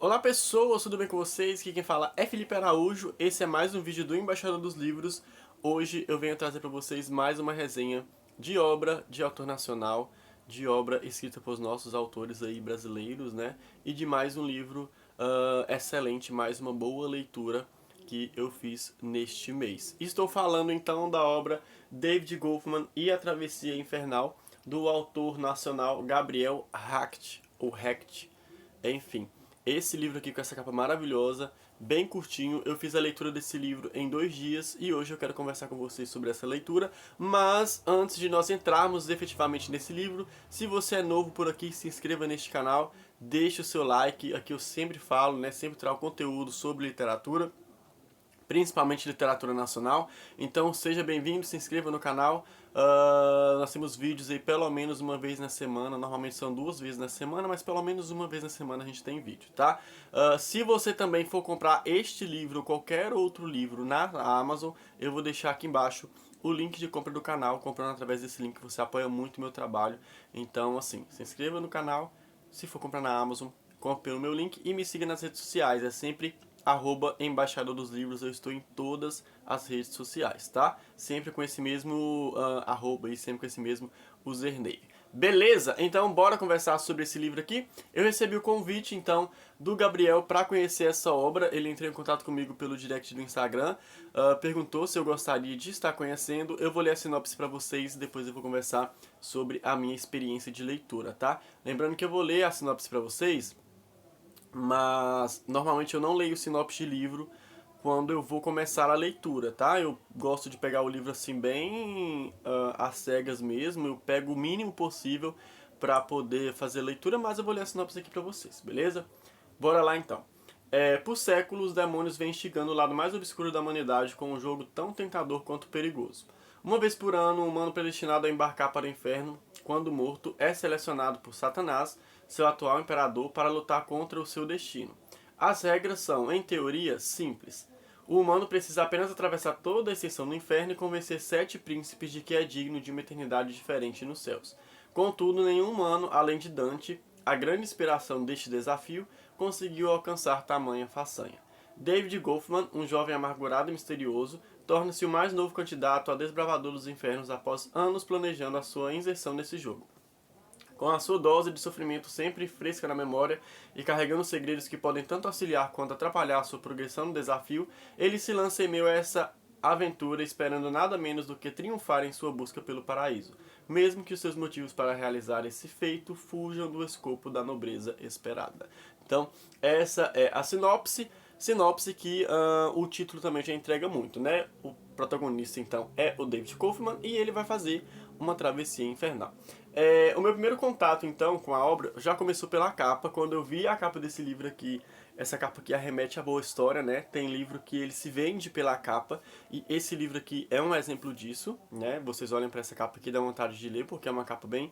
Olá pessoas, tudo bem com vocês? Aqui quem fala é Felipe Araújo, esse é mais um vídeo do Embaixador dos Livros. Hoje eu venho trazer para vocês mais uma resenha de obra de autor nacional, de obra escrita por nossos autores aí brasileiros, né? E de mais um livro excelente, mais uma boa leitura que eu fiz neste mês. Estou falando então da obra David Goffman e a Travessia Infernal, do autor nacional Gabriel Hecht, ou Hecht, enfim. Esse livro aqui com essa capa maravilhosa, bem curtinho, eu fiz a leitura desse livro em 2 dias e hoje eu quero conversar com vocês sobre essa leitura. Mas antes de nós entrarmos efetivamente nesse livro, se você é novo por aqui, se inscreva neste canal, deixe o seu like, aqui eu sempre falo, né, sempre trago conteúdo sobre literatura, principalmente literatura nacional. Então seja bem-vindo, se inscreva no canal. Nós temos vídeos aí pelo menos uma vez na semana, normalmente são 2 vezes na semana, mas pelo menos uma vez na semana a gente tem vídeo, tá? Se você também for comprar este livro ou qualquer outro livro na Amazon, eu vou deixar aqui embaixo o link de compra do canal. Comprando através desse link você apoia muito o meu trabalho. Então assim, se inscreva no canal, se for comprar na Amazon, compre pelo meu link e me siga nas redes sociais, é sempre @embaixador dos livros. Eu estou em todas as redes sociais, tá? Sempre com esse mesmo arroba e sempre com esse mesmo username. Beleza? Então bora conversar sobre esse livro aqui. Eu recebi o convite então do Gabriel para conhecer essa obra. Ele entrou em contato comigo pelo direct do Instagram, perguntou se eu gostaria de estar conhecendo. Eu vou ler a sinopse para vocês e depois eu vou conversar sobre a minha experiência de leitura, tá? Lembrando que eu vou ler a sinopse para vocês, mas normalmente eu não leio sinopse de livro quando eu vou começar a leitura, tá? Eu gosto de pegar o livro assim bem às cegas mesmo, eu pego o mínimo possível para poder fazer a leitura, mas eu vou ler a sinopse aqui para vocês, beleza? Bora lá então. Por séculos, os demônios vêm instigando o lado mais obscuro da humanidade com um jogo tão tentador quanto perigoso. Uma vez por ano, um humano predestinado a embarcar para o inferno, quando morto, é selecionado por Satanás, seu atual imperador, para lutar contra o seu destino. As regras são, em teoria, simples. O humano precisa apenas atravessar toda a extensão do inferno e convencer 7 príncipes de que é digno de uma eternidade diferente nos céus. Contudo, nenhum humano, além de Dante, a grande inspiração deste desafio, conseguiu alcançar tamanha façanha. David Goffman, um jovem amargurado e misterioso, torna-se o mais novo candidato a desbravador dos infernos após anos planejando a sua inserção nesse jogo. Com a sua dose de sofrimento sempre fresca na memória e carregando segredos que podem tanto auxiliar quanto atrapalhar a sua progressão no desafio, ele se lança em meio a essa aventura esperando nada menos do que triunfar em sua busca pelo paraíso, mesmo que os seus motivos para realizar esse feito fujam do escopo da nobreza esperada. Então, essa é a sinopse que o título também já entrega muito, né? O protagonista então é o David Kaufman e ele vai fazer uma travessia infernal. O meu primeiro contato então com a obra já começou pela capa. Quando eu vi a capa desse livro aqui, essa capa aqui arremete a boa história, né? Tem livro que ele se vende pela capa e esse livro aqui é um exemplo disso, né? Vocês olhem para essa capa aqui, dá vontade de ler porque é uma capa bem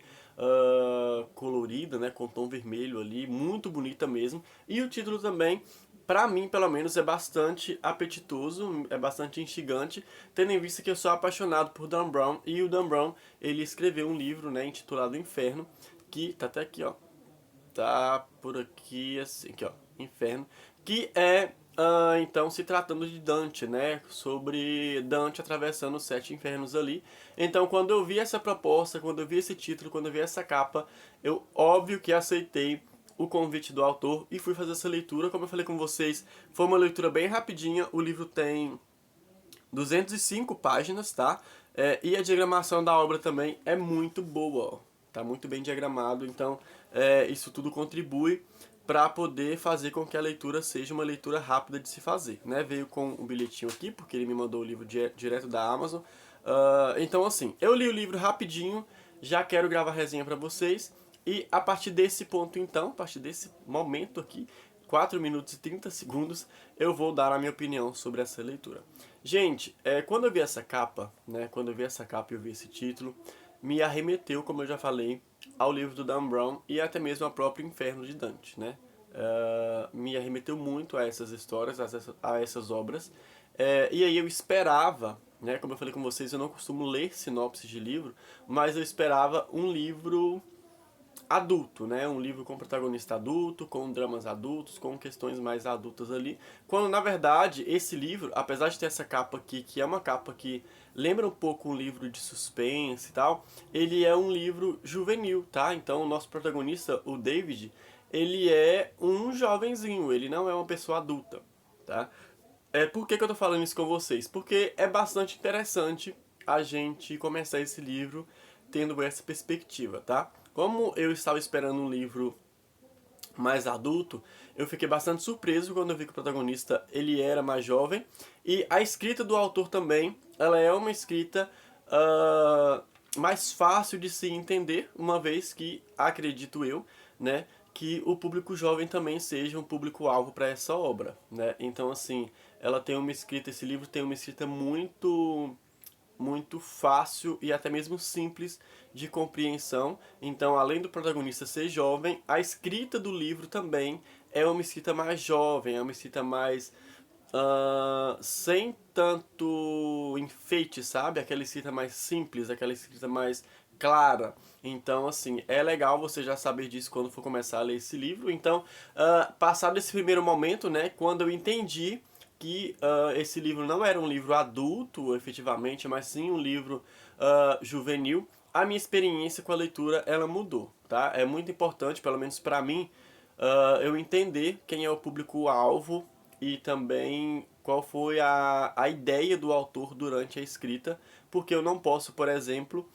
colorida, né? Com tom vermelho ali, muito bonita mesmo. E o título também, pra mim, pelo menos, é bastante apetitoso, é bastante instigante, tendo em vista que eu sou apaixonado por Dan Brown, e o Dan Brown, ele escreveu um livro, né, intitulado Inferno, que tá até aqui, ó, tá por aqui, assim, aqui, ó, Inferno, que é, então, se tratando de Dante, né, sobre Dante atravessando os 7 infernos ali. Então, quando eu vi essa proposta, quando eu vi esse título, quando eu vi essa capa, eu, óbvio que aceitei o convite do autor e fui fazer essa leitura. Como eu falei com vocês, foi uma leitura bem rapidinha. O livro tem 205 páginas, tá? E a diagramação da obra também é muito boa, ó. Tá muito bem diagramado, então isso tudo contribui para poder fazer com que a leitura seja uma leitura rápida de se fazer, né? Veio com um bilhetinho aqui, porque ele me mandou o livro direto da Amazon. Então assim, eu li o livro rapidinho, já quero gravar a resenha para vocês. E a partir desse ponto então, a partir desse momento aqui, 4 minutos e 30 segundos, eu vou dar a minha opinião sobre essa leitura. Gente, quando eu vi essa capa, né, quando eu vi essa capa e eu vi esse título, me arremeteu, como eu já falei, ao livro do Dan Brown e até mesmo ao próprio Inferno de Dante, né? Me arremeteu muito a essas histórias, a essas obras. E aí eu esperava, né, como eu falei com vocês, eu não costumo ler sinopses de livro, mas eu esperava um livro adulto, né? Um livro com protagonista adulto, com dramas adultos, com questões mais adultas ali. Quando, na verdade, esse livro, apesar de ter essa capa aqui, que é uma capa que lembra um pouco um livro de suspense e tal, ele é um livro juvenil, tá? Então, o nosso protagonista, o David, ele é um jovenzinho, ele não é uma pessoa adulta, tá? Por que que eu tô falando isso com vocês? Porque é bastante interessante a gente começar esse livro tendo essa perspectiva, tá? Como eu estava esperando um livro mais adulto, eu fiquei bastante surpreso quando eu vi que o protagonista ele era mais jovem e a escrita do autor também, ela é uma escrita mais fácil de se entender, uma vez que acredito eu, né, que o público jovem também seja um público-alvo para essa obra, né? Então assim, ela tem uma escrita, esse livro tem uma escrita muito fácil e até mesmo simples de compreensão. Então, além do protagonista ser jovem, a escrita do livro também é uma escrita mais jovem, é uma escrita mais sem tanto enfeite, sabe? Aquela escrita mais simples, aquela escrita mais clara. Então, assim, é legal você já saber disso quando for começar a ler esse livro. Então, passado esse primeiro momento, né, quando eu entendi que esse livro não era um livro adulto, efetivamente, mas sim um livro juvenil, a minha experiência com a leitura, ela mudou, tá? É muito importante, pelo menos para mim, eu entender quem é o público-alvo e também qual foi a ideia do autor durante a escrita, porque eu não posso, por exemplo,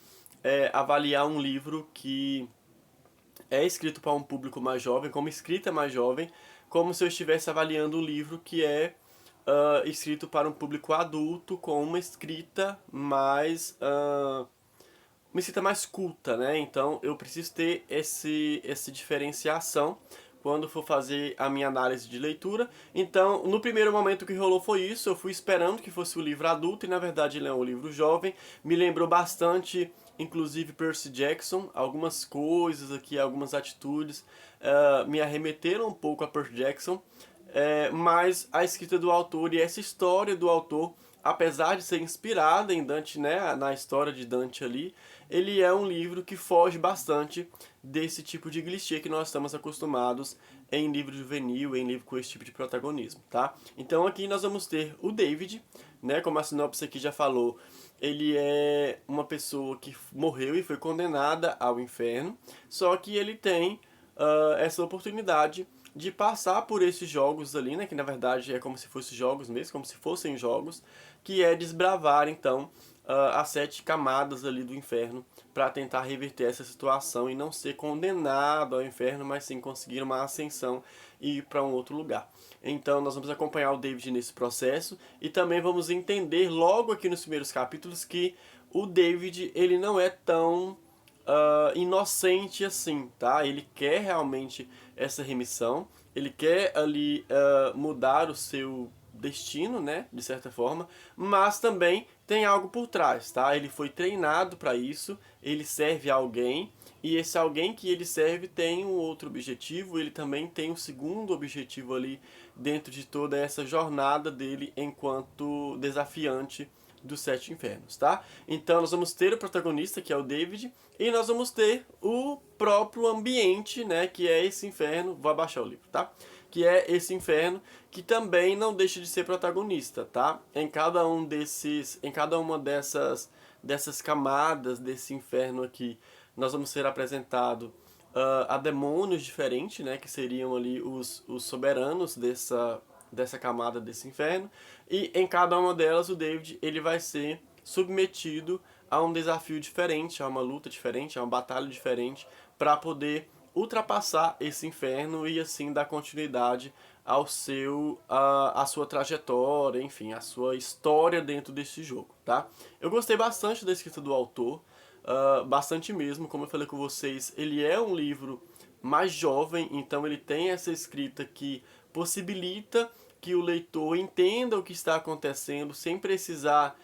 avaliar um livro que é escrito para um público mais jovem, como escrita mais jovem, como se eu estivesse avaliando um livro que é escrito para um público adulto, com uma escrita mais culta, né? Então eu preciso ter essa diferenciação quando for fazer a minha análise de leitura. Então, no primeiro momento que rolou foi isso, eu fui esperando que fosse o livro adulto e na verdade ele é um livro jovem. Me lembrou bastante, inclusive, Percy Jackson. Algumas coisas aqui, algumas atitudes me arremeteram um pouco a Percy Jackson. Mas a escrita do autor e essa história do autor, apesar de ser inspirada em Dante, né, na história de Dante ali, ele é um livro que foge bastante desse tipo de clichê que nós estamos acostumados em livro juvenil, em livro com esse tipo de protagonismo, tá? Então aqui nós vamos ter o David, né, como a sinopse aqui já falou, ele é uma pessoa que morreu e foi condenada ao inferno, só que ele tem essa oportunidade de passar por esses jogos ali, né, que na verdade é como se fossem jogos mesmo, como se fossem jogos, que é desbravar então as 7 camadas ali do inferno para tentar reverter essa situação e não ser condenado ao inferno, mas sim conseguir uma ascensão e ir para um outro lugar. Então nós vamos acompanhar o David nesse processo e também vamos entender logo aqui nos primeiros capítulos que o David ele não é tão inocente assim, tá? Ele quer realmente essa remissão, ele quer ali mudar o seu destino, né, de certa forma, mas também tem algo por trás, tá? Ele foi treinado para isso, ele serve a alguém e esse alguém que ele serve tem um outro objetivo, ele também tem um segundo objetivo ali dentro de toda essa jornada dele enquanto desafiante dos 7 infernos, tá? Então nós vamos ter o protagonista, que é o David, e nós vamos ter o próprio ambiente, né, que é esse inferno, vou abaixar o livro, tá? Que é esse inferno, que também não deixa de ser protagonista, tá? Em cada uma dessas camadas desse inferno aqui, nós vamos ser apresentados a demônios diferentes, né, que seriam ali os soberanos dessa camada desse inferno, e em cada uma delas o David ele vai ser submetido a um desafio diferente, a uma luta diferente, a uma batalha diferente, para poder ultrapassar esse inferno e assim dar continuidade à sua trajetória, enfim, à sua história dentro desse jogo, tá? Eu gostei bastante da escrita do autor, bastante mesmo, como eu falei com vocês, ele é um livro mais jovem, então ele tem essa escrita que possibilita que o leitor entenda o que está acontecendo sem precisar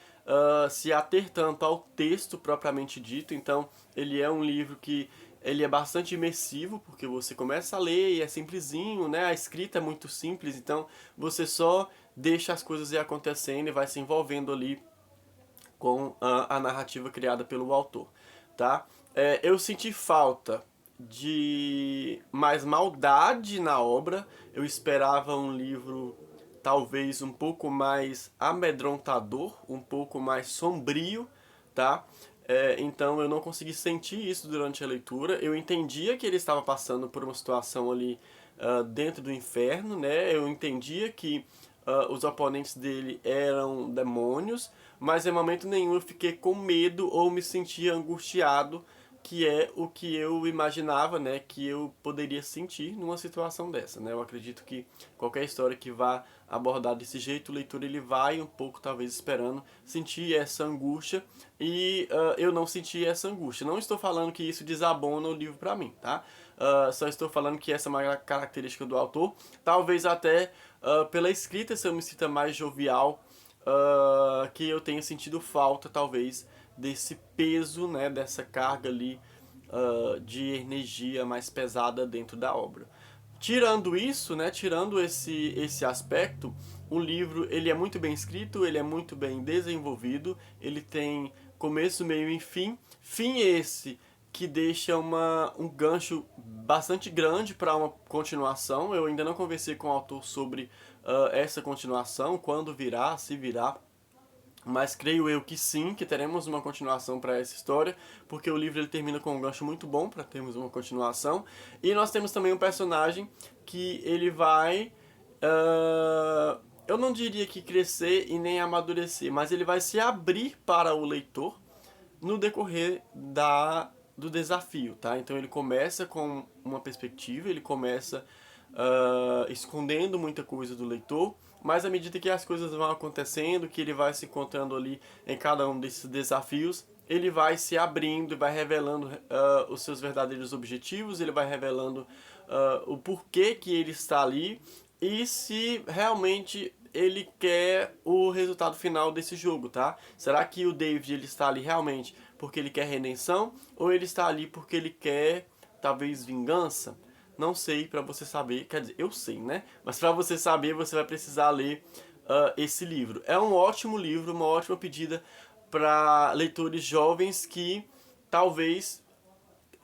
se ater tanto ao texto propriamente dito. Então ele é um livro que ele é bastante imersivo, porque você começa a ler e é simplesinho, né? A escrita é muito simples, então você só deixa as coisas ir acontecendo e vai se envolvendo ali com a narrativa criada pelo autor, tá? Eu senti falta de mais maldade na obra. Eu esperava um livro talvez um pouco mais amedrontador, um pouco mais sombrio, tá? Então eu não consegui sentir isso durante a leitura. Eu entendia que ele estava passando por uma situação ali dentro do inferno, né? Eu entendia que os oponentes dele eram demônios, mas em momento nenhum eu fiquei com medo ou me sentia angustiado, que é o que eu imaginava, né, que eu poderia sentir numa situação dessa, né? Eu acredito que qualquer história que vá abordar desse jeito, o leitor ele vai um pouco talvez esperando sentir essa angústia e eu não senti essa angústia. Não estou falando que isso desabona o livro para mim, tá? Só estou falando que essa é uma característica do autor, talvez até pela escrita se eu me sinta mais jovial, que eu tenha sentido falta talvez desse peso, né, dessa carga ali de energia mais pesada dentro da obra. Tirando isso, né, tirando esse aspecto, o livro ele é muito bem escrito, ele é muito bem desenvolvido, ele tem começo, meio e fim. Fim esse que deixa um gancho bastante grande para uma continuação. Eu ainda não conversei com o autor sobre essa continuação, quando virá, se virá. Mas creio eu que sim, que teremos uma continuação para essa história, porque o livro ele termina com um gancho muito bom para termos uma continuação. E nós temos também um personagem que ele vai, eu não diria que crescer e nem amadurecer, mas ele vai se abrir para o leitor no decorrer do desafio, tá? Então ele começa com uma perspectiva, ele começa escondendo muita coisa do leitor, mas à medida que as coisas vão acontecendo, que ele vai se encontrando ali em cada um desses desafios, ele vai se abrindo e vai revelando os seus verdadeiros objetivos, ele vai revelando o porquê que ele está ali e se realmente ele quer o resultado final desse jogo, tá? Será que o David ele está ali realmente porque ele quer redenção ou ele está ali porque ele quer talvez vingança? Não sei, para você saber, quer dizer, eu sei, né? Mas para você saber, você vai precisar ler esse livro. É um ótimo livro, uma ótima pedida para leitores jovens que talvez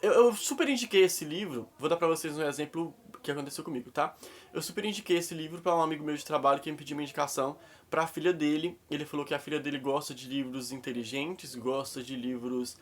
eu super indiquei esse livro, vou dar pra vocês um exemplo que aconteceu comigo, tá? Eu super indiquei esse livro pra um amigo meu de trabalho que me pediu uma indicação pra filha dele. Ele falou que a filha dele gosta de livros inteligentes, gosta de livros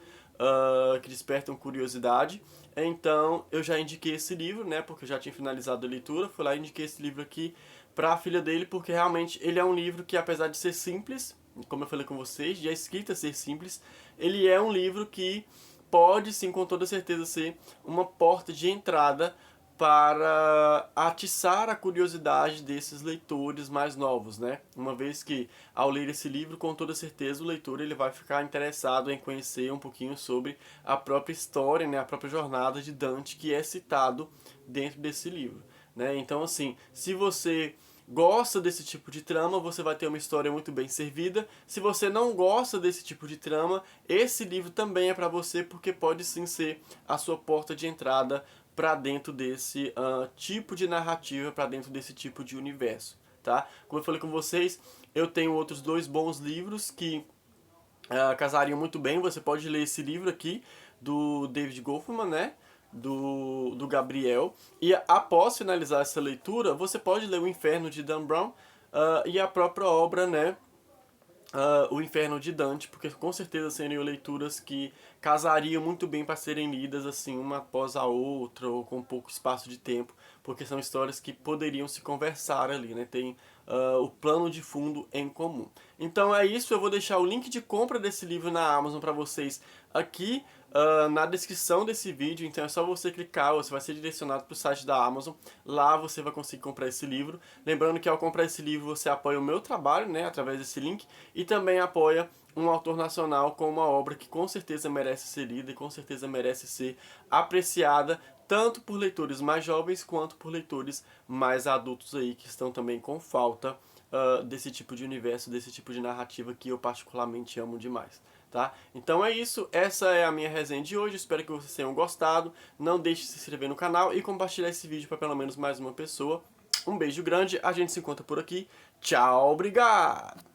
que despertam curiosidade. Então eu já indiquei esse livro, né? Porque eu já tinha finalizado a leitura. Fui lá e indiquei esse livro aqui pra filha dele, porque realmente ele é um livro que, apesar de ser simples, como eu falei com vocês, de a escrita ser simples, ele é um livro que pode sim, com toda certeza, ser uma porta de entrada para atiçar a curiosidade desses leitores mais novos, né? Uma vez que, ao ler esse livro, com toda certeza o leitor ele vai ficar interessado em conhecer um pouquinho sobre a própria história, né? A própria jornada de Dante que é citado dentro desse livro, né? Então, assim, se você gosta desse tipo de trama, você vai ter uma história muito bem servida. Se você não gosta desse tipo de trama, esse livro também é para você, porque pode sim ser a sua porta de entrada para dentro desse tipo de narrativa, para dentro desse tipo de universo, tá? Como eu falei com vocês, eu tenho outros dois bons livros que casariam muito bem. Você pode ler esse livro aqui, do David Goffman, né? Do Gabriel. E após finalizar essa leitura, você pode ler O Inferno de Dan Brown e a própria obra, né? O Inferno de Dante, porque com certeza seriam leituras que casariam muito bem para serem lidas assim uma após a outra ou com pouco espaço de tempo, porque são histórias que poderiam se conversar ali, né? Tem o plano de fundo em comum. Então é isso, eu vou deixar o link de compra desse livro na Amazon para vocês aqui na descrição desse vídeo, então é só você clicar, você vai ser direcionado para o site da Amazon, lá você vai conseguir comprar esse livro. Lembrando que ao comprar esse livro você apoia o meu trabalho, né, através desse link, e também apoia um autor nacional com uma obra que com certeza merece ser lida e com certeza merece ser apreciada, tanto por leitores mais jovens quanto por leitores mais adultos aí que estão também com falta desse tipo de universo, desse tipo de narrativa que eu particularmente amo demais. Tá? Então é isso, essa é a minha resenha de hoje, espero que vocês tenham gostado, não deixe de se inscrever no canal e compartilhar esse vídeo para pelo menos mais uma pessoa. Um beijo grande, a gente se encontra por aqui, tchau, obrigado!